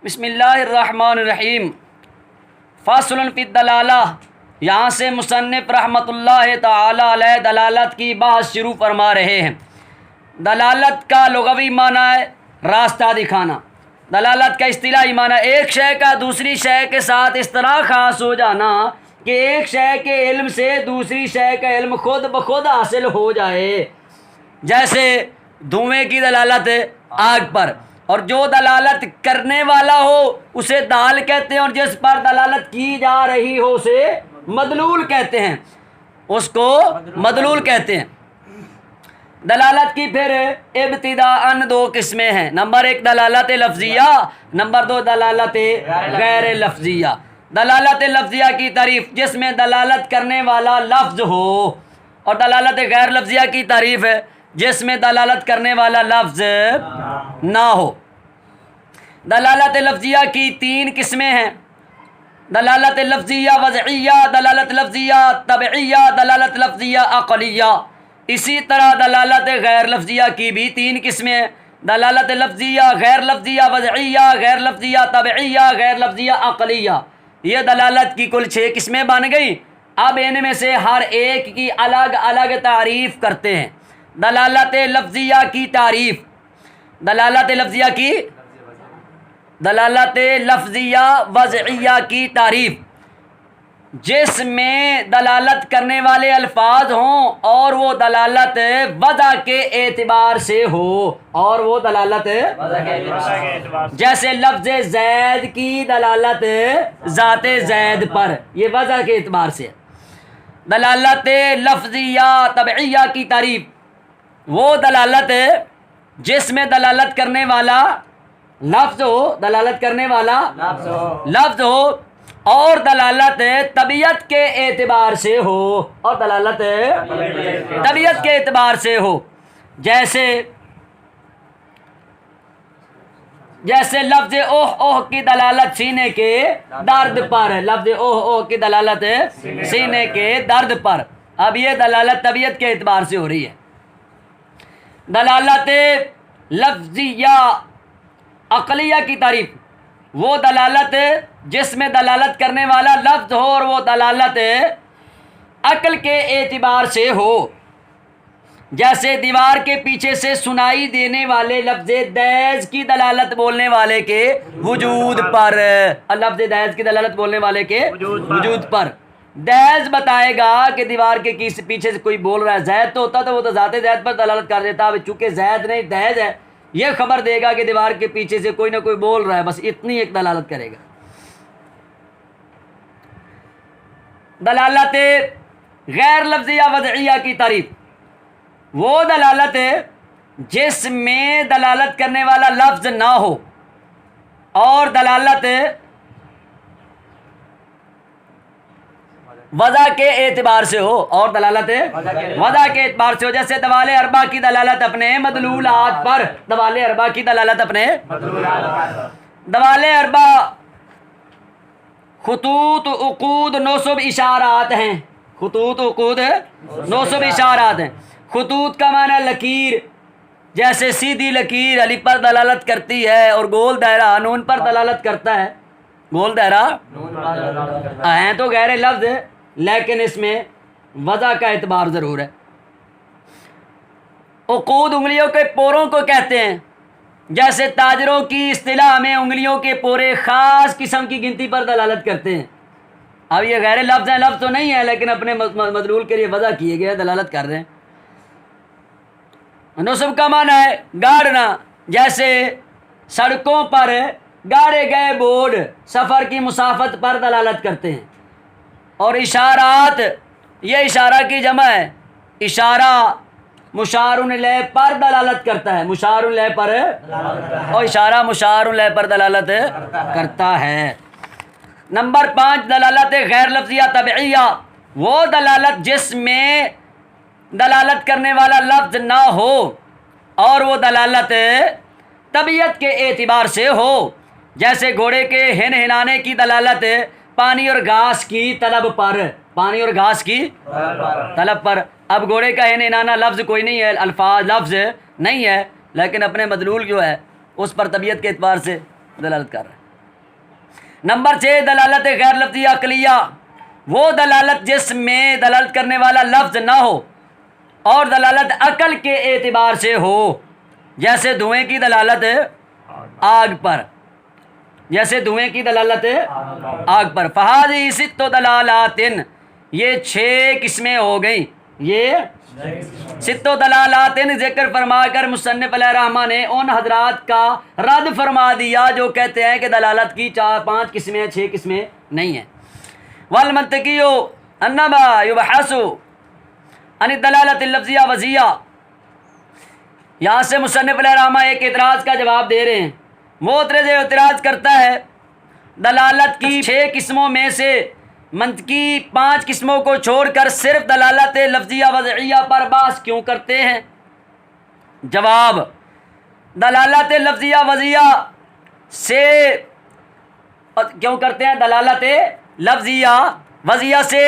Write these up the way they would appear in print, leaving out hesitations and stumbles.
بسم اللہ الرحمن الرحیم۔ فصل فی الدلالہ، یہاں سے مصنف رحمۃ اللہ تعالی علیہ دلالت کی بحث شروع فرما رہے ہیں۔ دلالت کا لغوی معنی ہے راستہ دکھانا۔ دلالت کا اصطلاحی معنی ایک شے کا دوسری شے کے ساتھ اس طرح خاص ہو جانا کہ ایک شے کے علم سے دوسری شے کا علم خود بخود حاصل ہو جائے، جیسے دھوئیں کی دلالت آگ پر، اور جو دلالت کرنے والا ہو اسے دال کہتے ہیں، اور جس پر دلالت کی جا رہی ہو اسے مدلول کہتے ہیں، اس کو مدلول کہتے ہیں۔ دلالت کی پھر ابتداءً دو قسمیں ہیں، نمبر ایک دلالت لفظیہ، نمبر دو دلالت غیر لفظیہ۔ دلالت لفظیہ کی تعریف جس میں دلالت کرنے والا لفظ ہو، اور دلالت غیر لفظیہ کی تعریف ہے جس میں دلالت کرنے والا لفظ نہ ہو۔ دلالت لفظیہ کی تین قسمیں ہیں، دلالت لفظیہ وضعیہ، دلالت لفظیہ طبعیہ، دلالت لفظیہ عقلیہ۔ اسی طرح دلالت غیر لفظیہ کی بھی تین قسمیں ہیں، دلالت لفظیہ غیر لفظیہ وضعیہ، غیر لفظیہ طبعیہ، غیر لفظیہ عقلیہ۔ یہ دلالت کی کل 6 قسمیں بن گئیں۔ اب ان میں سے ہر ایک کی الگ الگ تعریف کرتے ہیں۔ دلالت لفظیہ کی تعریف، دلالت لفظیہ کی دلالت لفظیہ وضعیہ کی تعریف جس میں دلالت کرنے والے الفاظ ہوں اور وہ دلالت وضع کے اعتبار سے ہو، اور وہ دلالت جیسے لفظ زید کی دلالت ذات زید پر، یہ وضع کے اعتبار سے۔ دلالت لفظیہ طبعیہ کی تعریف وہ دلالت جس میں دلالت کرنے والا لفظ ہو، دلالت کرنے والا لفظ ہو اور دلالت طبیعت کے اعتبار سے ہو، اور دلالت طبیعت کے اعتبار سے ہو، جیسے لفظ اوہ اوہ کی دلالت سینے کے درد پر، لفظ اوہ اوہ کی دلالت سینے کے درد پر۔ اب یہ دلالت طبیعت کے اعتبار سے ہو رہی ہے۔ دلالت لفظیہ عقلیہ کی تعریف وہ دلالت جس میں دلالت کرنے والا لفظ ہو اور وہ دلالت عقل کے اعتبار سے ہو، جیسے دیوار کے پیچھے سے سنائی دینے والے لفظ دیز کی دلالت بولنے والے کے وجود پر، لفظ دیز کی دلالت بولنے والے کے وجود پر۔ دیز بتائے گا کہ دیوار کے پیچھے سے کوئی بول رہا ہے، زید تو ہوتا تو وہ تو ذات زید پر دلالت کر دیتا، اب چونکہ زید نہیں دیز ہے، یہ خبر دے گا کہ دیوار کے پیچھے سے کوئی نہ کوئی بول رہا ہے، بس اتنی ایک دلالت کرے گا۔ دلالت غیر لفظیہ وضعیہ کی تعریف وہ دلالت جس میں دلالت کرنے والا لفظ نہ ہو اور دلالت وضع کے اعتبار سے ہو، اور دلالت وضع کے اعتبار سے ہو، جیسے دوال اربع کی دلالت اپنے مدلولات پر، دوال اربع کی دلالت اپنے دوال اربع خطوط عقود نصب اشارات ہیں، خطوط عقود نصب اشارات ہیں۔ خطوط کا معنی لکیر، جیسے سیدھی لکیر علی پر دلالت کرتی ہے اور گول دائرہ نون پر دلالت کرتا ہے، گول دائرہ ہیں تو غیر لفظ لیکن اس میں وضع کا اعتبار ضرور ہے۔ عقود انگلیوں کے پوروں کو کہتے ہیں، جیسے تاجروں کی اصطلاح میں انگلیوں کے پورے خاص قسم کی گنتی پر دلالت کرتے ہیں۔ اب یہ غیر لفظ ہیں، لفظ تو نہیں ہے لیکن اپنے مدلول کے لیے وضع کیے گئے دلالت کر رہے ہیں۔ نصب کا معنی ہے گاڑنا، جیسے سڑکوں پر گاڑے گئے بورڈ سفر کی مسافت پر دلالت کرتے ہیں۔ اور اشارات یہ اشارہ کی جمع ہے، اشارہ مشار الیہ پر دلالت کرتا ہے، مشار الیہ پر، اور اشارہ مشار الیہ پر دلالت کرتا ہے۔ نمبر 5 دلالت غیر لفظیہ طبعیہ وہ دلالت جس میں دلالت کرنے والا لفظ نہ ہو اور وہ دلالت طبیعت کے اعتبار سے ہو، جیسے گھوڑے کے ہن ہنانے کی دلالت پانی اور گھاس کی طلب پر، پانی اور گھاس کی طلب پر۔ اب گھوڑے کا ہن ہنانا لفظ کوئی نہیں ہے، الفاظ لفظ نہیں ہے، لیکن اپنے مدلول جو ہے اس پر طبیعت کے اعتبار سے دلالت کر رہا ہے۔ نمبر 6 دلالت غیر لفظی عقلیہ، وہ دلالت جس میں دلالت کرنے والا لفظ نہ ہو اور دلالت عقل کے اعتبار سے ہو، جیسے دھوئیں کی دلالت آگ پر، جیسے دھوئیں کی دلالت آگ پر۔ فہذہ ست دلالات، یہ 6 قسمیں ہو گئیں، یہ ست دلالات ذکر فرما کر مصنف علیہ الرحمہ نے ان حضرات کا رد فرما دیا جو کہتے ہیں کہ دلالت کی 5 قسمیں 6 قسمیں نہیں ہیں۔ والمنطقی انما یبحث عن الدلالت اللفظیہ وضعیہ، یہاں سے مصنف علیہ الرحمہ ایک اعتراض کا جواب دے رہے ہیں۔ معترض اعتراض کرتا ہے دلالت کی 6 قسموں میں سے منطقی 5 قسموں کو چھوڑ کر صرف دلالت لفظیہ وضعیہ پر بحث کیوں کرتے ہیں؟ جواب، دلالت لفظیہ وضعیہ سے کیوں کرتے ہیں؟ دلالت لفظیہ وضعیہ سے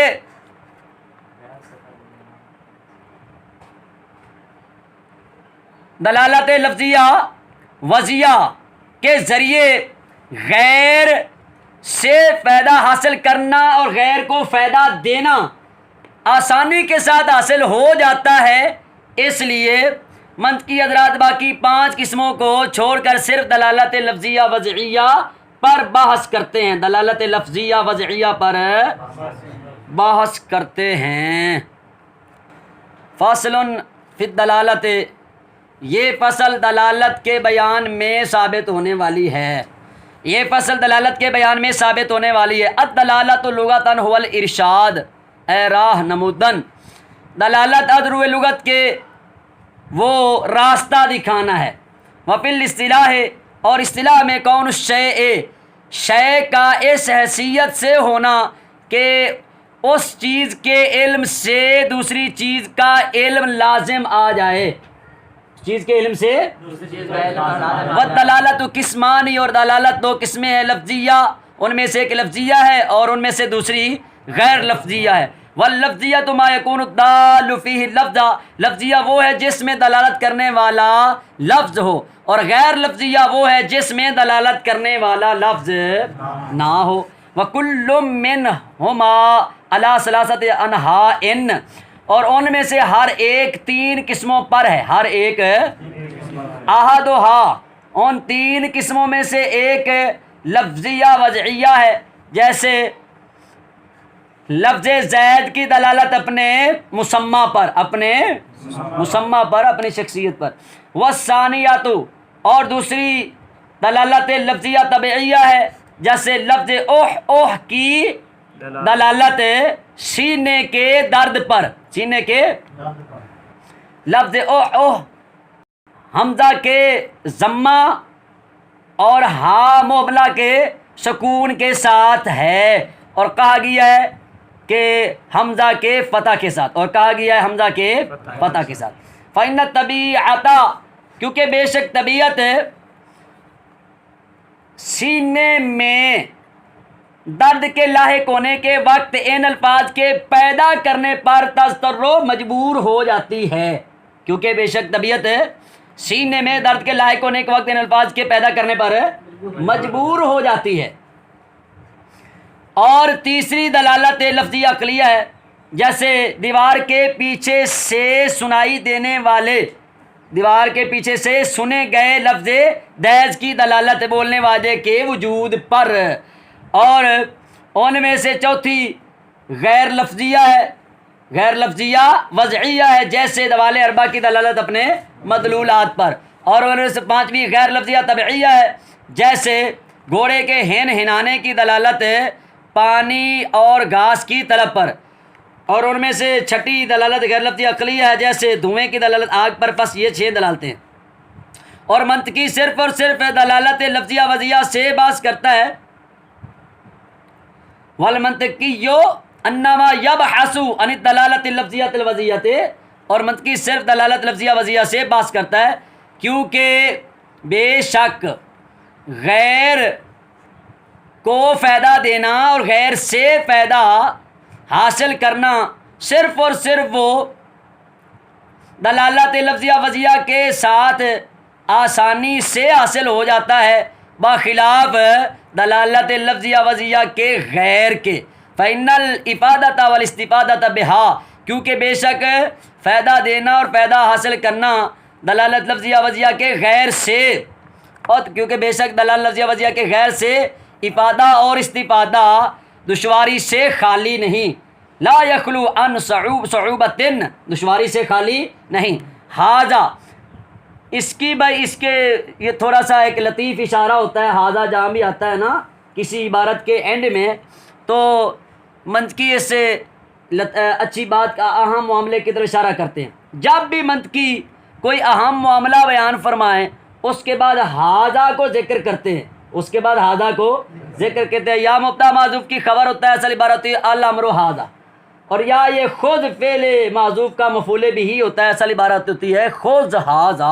دلالت لفظیہ وضعیہ کے ذریعے غیر سے فائدہ حاصل کرنا اور غیر کو فائدہ دینا آسانی کے ساتھ حاصل ہو جاتا ہے، اس لیے منطقی حضرات باقی 5 قسموں کو چھوڑ کر صرف دلالت لفظیہ وضعیہ پر بحث کرتے ہیں، دلالت لفظیہ وضعیہ پر بحث کرتے ہیں۔ فاصل فی الدلالت، یہ فصل دلالت کے بیان میں ثابت ہونے والی ہے، یہ فصل دلالت کے بیان میں ثابت ہونے والی ہے۔ الدلالت لغتاً هو الارشاد، اے راہ نمودن، دلالت ادرو لغت کے وہ راستہ دکھانا ہے۔ وفی الاصطلاح، اور اصطلاح میں کون الشیء، شے کا اس حیثیت سے ہونا کہ اس چیز کے علم سے دوسری چیز کا علم لازم آ جائے، چیز کے علم سے۔ والدلالت قسمانی، اور دلالت 2 قسمیں ہیں، لفظیہ، ان میں سے ایک لفظیہ ہے اور ان میں سے دوسری غیر لفظیہ ہے۔ واللفظیہ ما یکون الدال فیہ لفظ، لفظیہ وہ ہے جس میں دلالت کرنے والا لفظ ہو، اور غیر لفظیہ وہ ہے جس میں دلالت کرنے والا لفظ نہ ہو۔ وکل منہما علی ثلاثۃ انحاء، اور ان میں سے ہر ایک 3 قسموں پر ہے، ہر ایک احدھا، ان 3 قسموں میں سے ایک لفظیہ وضعیہ ہے، جیسے لفظ زید کی دلالت اپنے مسمى پر، اپنے مسمى پر، اپنی شخصیت پر۔ والثانیۃ، اور دوسری دلالت لفظیہ طبعیہ ہے، جیسے لفظ اوہ اوہ کی دلالت سینے کے درد پر، سینے کے لفظ اوہ اوہ حمزہ کے ضمہ اور ہا مہملہ کے سکون کے ساتھ ہے، اور کہا گیا ہے کہ حمزہ کے فتح کے ساتھ، اور کہا گیا ہے حمزہ کے فتح کے ساتھ۔ فإن الطبیعۃ، کیونکہ بے شک طبیعت سینے میں درد کے لاحق ہونے کے وقت ان الفاظ کے پیدا کرنے پر تضطر مجبور ہو جاتی ہے، کیونکہ بے شک طبیعت سینے میں درد کے لاحق ہونے کے وقت ان الفاظ کے پیدا کرنے پر مجبور ہو جاتی ہے۔ اور تیسری دلالت لفظی عقلیہ ہے، جیسے دیوار کے پیچھے سے سنائی دینے والے، دیوار کے پیچھے سے سنے گئے لفظ دیز کی دلالت بولنے والے کے وجود پر۔ اور ان میں سے چوتھی غیر لفظیہ ہے، غیر لفظیہ وضعیہ ہے، جیسے دوال اربع کی دلالت اپنے مدلولات پر۔ اور ان میں سے پانچویں غیر لفظیہ طبعیہ ہے، جیسے گھوڑے کے ہن ہنانے کی دلالت پانی اور گھاس کی طلب پر۔ اور ان میں سے چھٹی دلالت غیر لفظی عقلیہ ہے، جیسے دھوئیں کی دلالت آگ پر۔ پس یہ 6 دلالتیں۔ اور منطقی صرف اور صرف دلالت لفظیہ وضعیہ سے بحث کرتا ہے۔ والمنطقی انما یبحث عن الدلالت اللفظیہ الوضعیہ، اور منطقی صرف دلالت لفظیہ وضعیہ سے بحث کرتا ہے، کیونکہ بے شک غیر کو فائدہ دینا اور غیر سے فائدہ حاصل کرنا صرف اور صرف وہ دلالت لفظیہ وضعیہ کے ساتھ آسانی سے حاصل ہو جاتا ہے۔ بخلاف دلالت لفظیہ وضعیہ کے غیر کے، فإن الافادۃ والاستفادۃ بہا، کیونکہ بے شک فائدہ دینا اور فائدہ حاصل کرنا دلالت لفظیہ وضعیہ کے غیر سے، اور کیونکہ بے شک دلالت لفظیہ وضعیہ کے غیر سے افادہ اور استفادہ دشواری سے خالی نہیں، لا یخلو عن صعوبۃ، دشواری سے خالی نہیں۔ حاذا، اس کی بھائی اس کے یہ تھوڑا سا ایک لطیف اشارہ ہوتا ہے، حاذا جہاں بھی آتا ہے نا کسی عبارت کے اینڈ میں، تو منطقی اس سے اچھی بات کا اہم معاملے کی طرف اشارہ کرتے ہیں۔ جب بھی منطقی کوئی اہم معاملہ بیان فرمائیں اس کے بعد حاذا کو ذکر کرتے ہیں، اس کے بعد حاذا کو ذکر کرتے ہیں، یا مبتدا معذوف کی خبر ہوتا ہے، اصل عبارت ہے الامر حاذا، اور یا یہ خود فعل معذوف کا مفعول بھی ہوتا ہے، اصل عبارت ہوتی ہے خذ حاذا۔